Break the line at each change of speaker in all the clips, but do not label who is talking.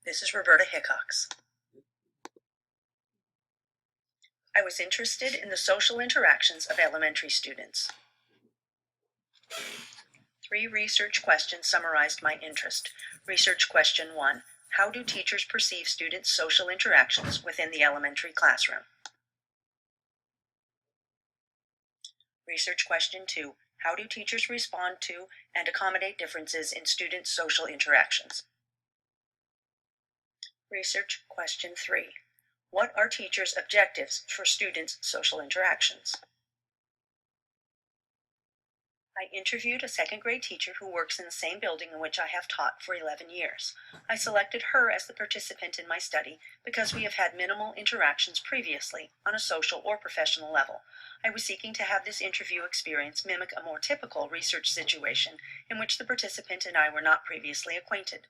This is Roberta Hickox. I was interested in the social interactions of elementary students. 3 research questions summarized my interest. Research question 1. How do teachers perceive students' social interactions within the elementary classroom? Research question 2. How do teachers respond to and accommodate differences in students' social interactions? Research question 3. What are teachers' objectives for students' social interactions? I interviewed a second grade teacher who works in the same building in which I have taught for 11 years. I selected her as the participant in my study because we have had minimal interactions previously on a social or professional level. I was seeking to have this interview experience mimic a more typical research situation in which the participant and I were not previously acquainted.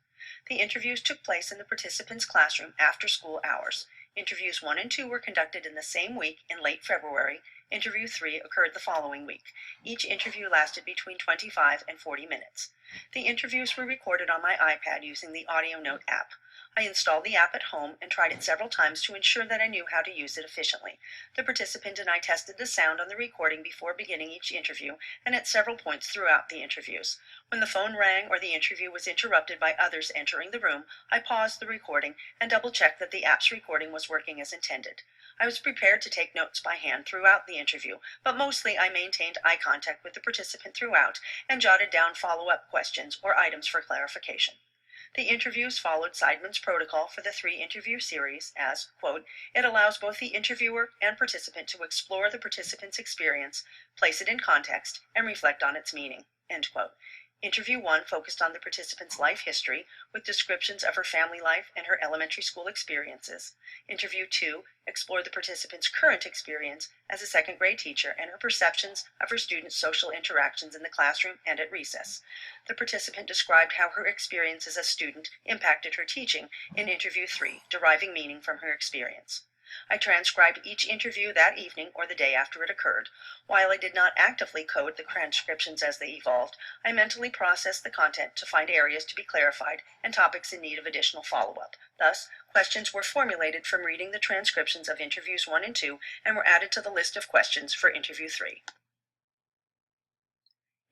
The interviews took place in the participant's classroom after school hours. Interviews 1 and 2 were conducted in the same week in late February. Interview 3 occurred the following week. Each interview lasted between 25 and 40 minutes. The interviews were recorded on my iPad using the Audio Note app. I installed the app at home and tried it several times to ensure that I knew how to use it efficiently. The participant and I tested the sound on the recording before beginning each interview and at several points throughout the interviews. When the phone rang or the interview was interrupted by others entering the room, I paused the recording and double-checked that the app's recording was working as intended. I was prepared to take notes by hand throughout the interview, but mostly I maintained eye contact with the participant throughout and jotted down follow-up questions or items for clarification. The interviews followed Seidman's protocol for the 3-interview series as, quote, it allows both the interviewer and participant to explore the participant's experience, place it in context, and reflect on its meaning, end quote. Interview 1 focused on the participant's life history with descriptions of her family life and her elementary school experiences. Interview 2 explored the participant's current experience as a second grade teacher and her perceptions of her students' social interactions in the classroom and at recess. The participant described how her experience as a student impacted her teaching in Interview 3, deriving meaning from her experience. I transcribed each interview that evening or the day after it occurred. While I did not actively code the transcriptions as they evolved, I mentally processed the content to find areas to be clarified and topics in need of additional follow-up. Thus, questions were formulated from reading the transcriptions of interviews 1 and 2 and were added to the list of questions for interview 3.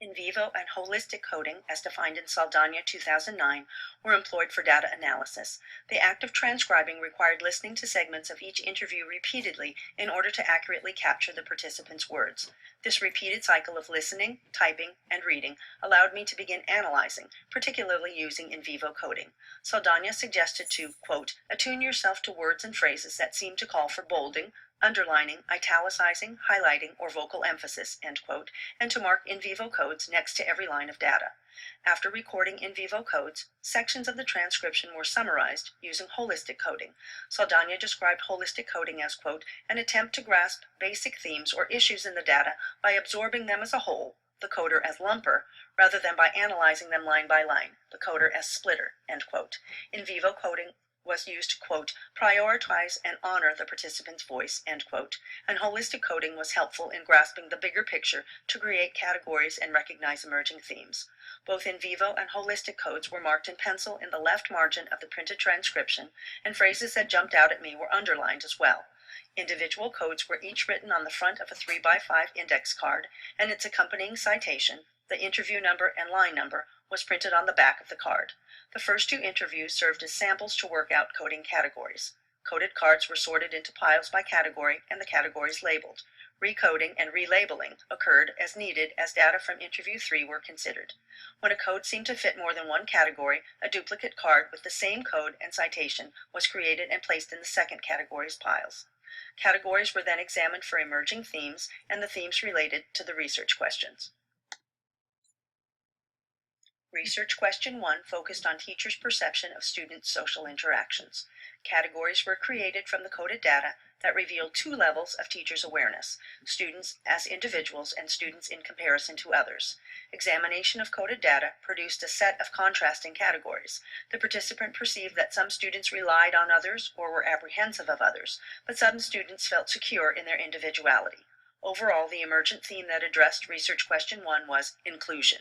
In vivo and holistic coding, as defined in Saldana 2009, were employed for data analysis. The act of transcribing required listening to segments of each interview repeatedly in order to accurately capture the participants' words. This repeated cycle of listening, typing, and reading allowed me to begin analyzing, particularly using in vivo coding. Saldana suggested to, quote, attune yourself to words and phrases that seem to call for bolding, underlining, italicizing, highlighting, or vocal emphasis, end quote, and to mark in vivo codes next to every line of data. After recording in vivo codes, sections of the transcription were summarized using holistic coding. Saldana described holistic coding as, quote, an attempt to grasp basic themes or issues in the data by absorbing them as a whole, the coder as lumper, rather than by analyzing them line by line, the coder as splitter, end quote. In vivo coding was used to, quote, prioritize and honor the participant's voice, end quote, and holistic coding was helpful in grasping the bigger picture to create categories and recognize emerging themes. Both in vivo and holistic codes were marked in pencil in the left margin of the printed transcription, and phrases that jumped out at me were underlined as well. Individual codes were each written on the front of a 3x5 index card, and its accompanying citation, the interview number and line number, was printed on the back of the card. The first 2 interviews served as samples to work out coding categories. Coded cards were sorted into piles by category and the categories labeled. Recoding and relabeling occurred as needed as data from interview 3 were considered. When a code seemed to fit more than one category, a duplicate card with the same code and citation was created and placed in the second category's piles. Categories were then examined for emerging themes and the themes related to the research questions. Research question 1 focused on teachers' perception of students' social interactions. Categories were created from the coded data that revealed 2 levels of teachers' awareness, students as individuals and students in comparison to others. Examination of coded data produced a set of contrasting categories. The participant perceived that some students relied on others or were apprehensive of others, but some students felt secure in their individuality. Overall, the emergent theme that addressed research question 1 was inclusion.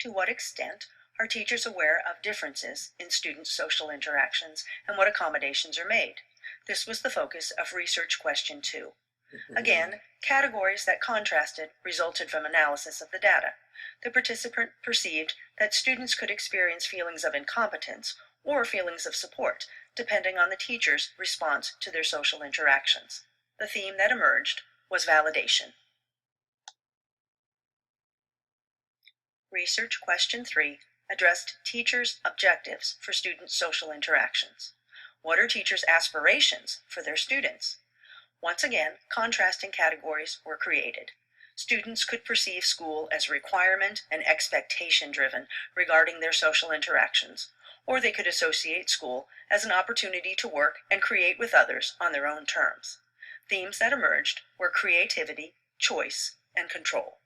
To what extent Are teachers aware of differences in students' social interactions and what accommodations are made? This was the focus of research question 2. Again, categories that contrasted resulted from analysis of the data. The participant perceived that students could experience feelings of incompetence or feelings of support, depending on the teacher's response to their social interactions. The theme that emerged was validation. Research question 3 addressed teachers' objectives for student social interactions. What are teachers' aspirations for their students? Once again, contrasting categories were created. Students could perceive school as requirement and expectation driven regarding their social interactions, or they could associate school as an opportunity to work and create with others on their own terms. Themes that emerged were creativity, choice, and control.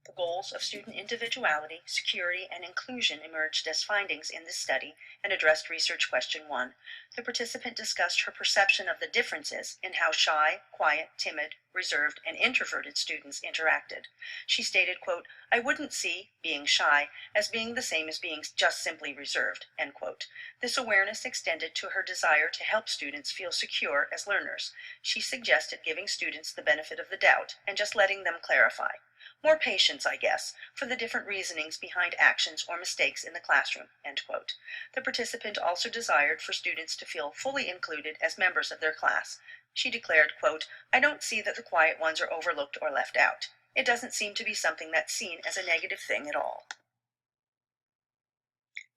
The goals of student individuality, security, and inclusion emerged as findings in this study and addressed research question 1. The participant discussed her perception of the differences in how shy, quiet, timid, reserved, and introverted students interacted. She stated, quote, "I wouldn't see being shy as being the same as being just simply reserved," end quote. This awareness extended to her desire to help students feel secure as learners. She suggested giving students the benefit of the doubt and just letting them clarify. More patience, I guess, for the different reasonings behind actions or mistakes in the classroom, end quote. The participant also desired for students to feel fully included as members of their class. She declared, quote, "I don't see that the quiet ones are overlooked or left out. It doesn't seem to be something that's seen as a negative thing at all."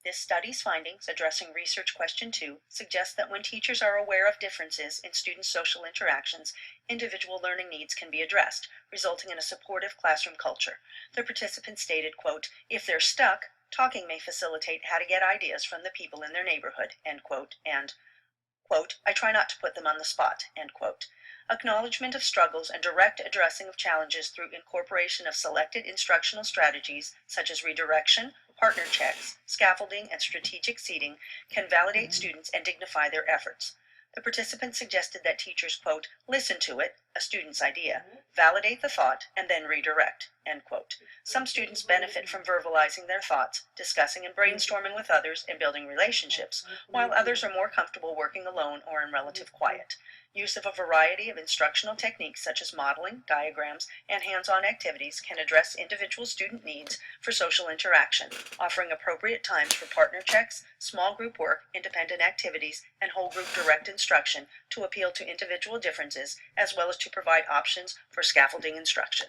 This study's findings, addressing research question 2, suggest that when teachers are aware of differences in students' social interactions, individual learning needs can be addressed, resulting in a supportive classroom culture. The participants stated, quote, "If they're stuck, talking may facilitate how to get ideas from the people in their neighborhood," end quote, and, quote, "I try not to put them on the spot," end quote. Acknowledgement of struggles and direct addressing of challenges through incorporation of selected instructional strategies such as redirection, partner checks, scaffolding, and strategic seating can validate students and dignify their efforts. The participants suggested that teachers, quote, "listen to it," a student's idea, validate the thought, and then redirect, end quote. Some students benefit from verbalizing their thoughts, discussing and brainstorming with others, and building relationships, while others are more comfortable working alone or in relative quiet. Use of a variety of instructional techniques such as modeling, diagrams, and hands-on activities can address individual student needs for social interaction, offering appropriate times for partner checks, small group work, independent activities, and whole group direct instruction to appeal to individual differences, as well as to provide options for scaffolding instruction.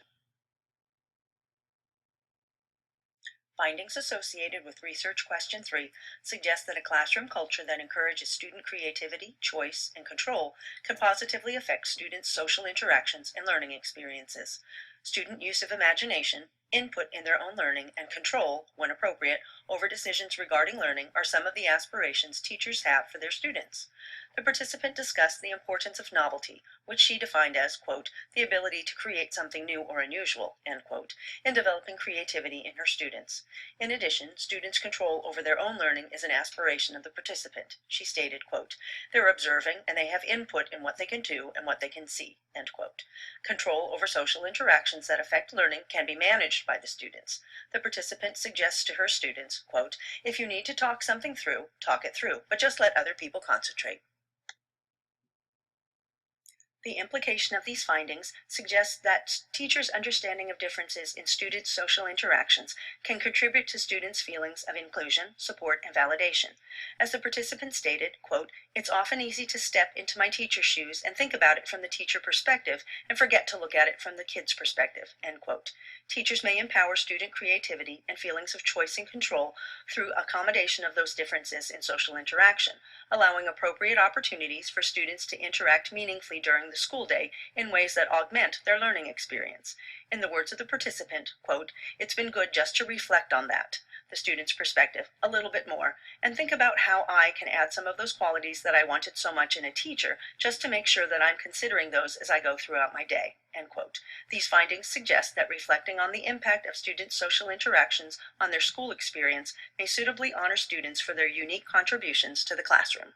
Findings associated with research question 3 suggest that a classroom culture that encourages student creativity, choice, and control can positively affect students' social interactions and learning experiences. Student use of imagination, input in their own learning, and control, when appropriate, over decisions regarding learning are some of the aspirations teachers have for their students. The participant discussed the importance of novelty, which she defined as, quote, "the ability to create something new or unusual," end quote, in developing creativity in her students. In addition, students' control over their own learning is an aspiration of the participant. She stated, quote, "They're observing and they have input in what they can do and what they can see," end quote. Control over social interactions that affect learning can be managed by the students. The participant suggests to her students, quote, "If you need to talk something through, talk it through, but just let other people concentrate." The implication of these findings suggests that teachers' understanding of differences in students' social interactions can contribute to students' feelings of inclusion, support, and validation. As the participant stated, quote, "It's often easy to step into my teacher's shoes and think about it from the teacher perspective and forget to look at it from the kid's perspective," end quote. Teachers may empower student creativity and feelings of choice and control through accommodation of those differences in social interaction, allowing appropriate opportunities for students to interact meaningfully during the school day in ways that augment their learning experience. In the words of the participant, quote, "It's been good just to reflect on that, the student's perspective, a little bit more, and think about how I can add some of those qualities that I wanted so much in a teacher, just to make sure that I'm considering those as I go throughout my day," end quote. These findings suggest that reflecting on the impact of students' social interactions on their school experience may suitably honor students for their unique contributions to the classroom.